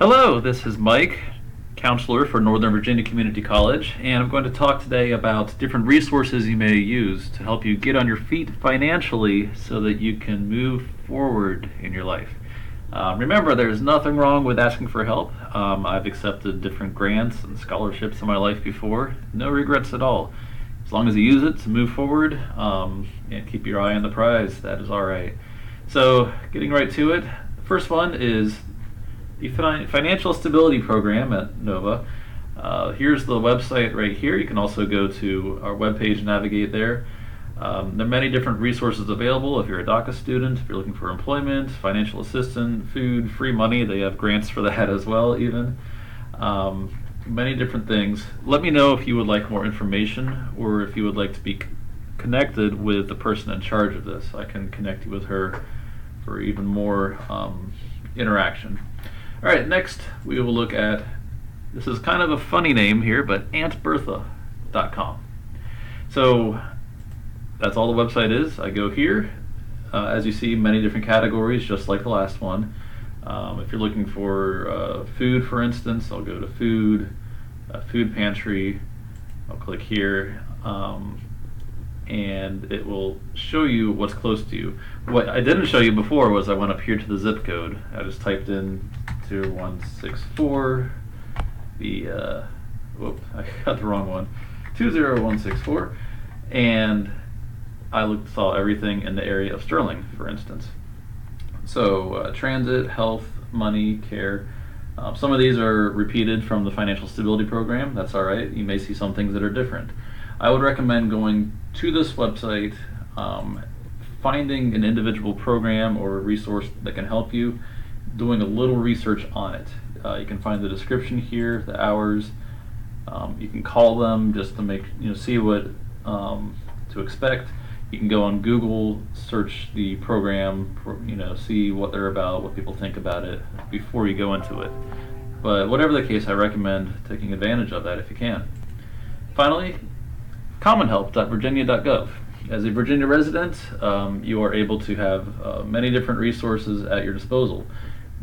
Hello, this is Mike, counselor for Northern Virginia Community College, and I'm going to talk today about different resources you may use to help you get on your feet financially so that you can move forward in your life. Remember, there's nothing wrong with asking for help. I've accepted different grants and scholarships in my life before. No regrets at all. As long as you use it to move forward and keep your eye on the prize, that is all right. So, getting right to it, the first one is the Financial Stability Program at Nova. Here's the website right here. You can also go to our webpage and navigate there. There are many different resources available if you're a DACA student, if you're looking for employment, financial assistance, food, free money. They have grants for that as well, even. Many different things. Let me know if you would like more information or if you would like to be connected with the person in charge of this. I can connect you with her for even more interaction. All right, next we will look at, this is kind of a funny name here, but AuntBertha.com. So that's all the website is. I go here. As you see, many different categories, just like the last one. If you're looking for food, for instance, I'll go to food, food pantry. I'll click here, and it will show you what's close to you. What I didn't show you before was I went up here to the zip code. I just typed in 20164. Whoop, I got the wrong one. 20164, and I saw everything in the area of Sterling, for instance. So transit, health, money, care. Some of these are repeated from the Financial Stability Program. That's all right. You may see some things that are different. I would recommend going to this website, finding an individual program or a resource that can help you, doing a little research on it. You can find the description here, the hours. You can call them just to make see what to expect. You can go on Google, search the program, see what they're about, what people think about it before you go into it. But whatever the case, I recommend taking advantage of that if you can. Finally, commonhelp.virginia.gov. As a Virginia resident, you are able to have many different resources at your disposal.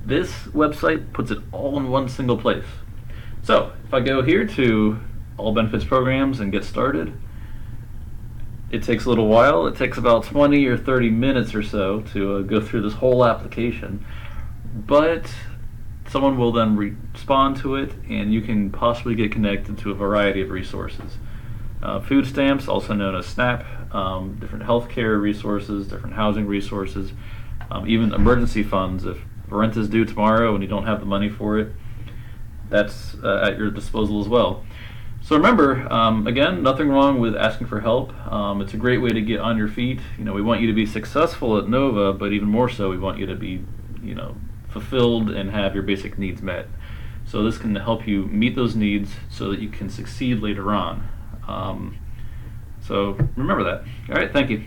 This website puts it all in one single place. So if I go here to all benefits programs and get started, it takes a little while. It takes about 20 or 30 minutes or so to go through this whole application, but someone will then respond to it and you can possibly get connected to a variety of resources. Food stamps, also known as SNAP, different healthcare resources, different housing resources, even emergency funds. If rent is due tomorrow and you don't have the money for it, that's at your disposal as well. So remember, again, nothing wrong with asking for help. It's a great way to get on your feet. We want you to be successful at Nova, but even more so, we want you to be, fulfilled and have your basic needs met. So this can help you meet those needs so that you can succeed later on. So remember that. All right, thank you.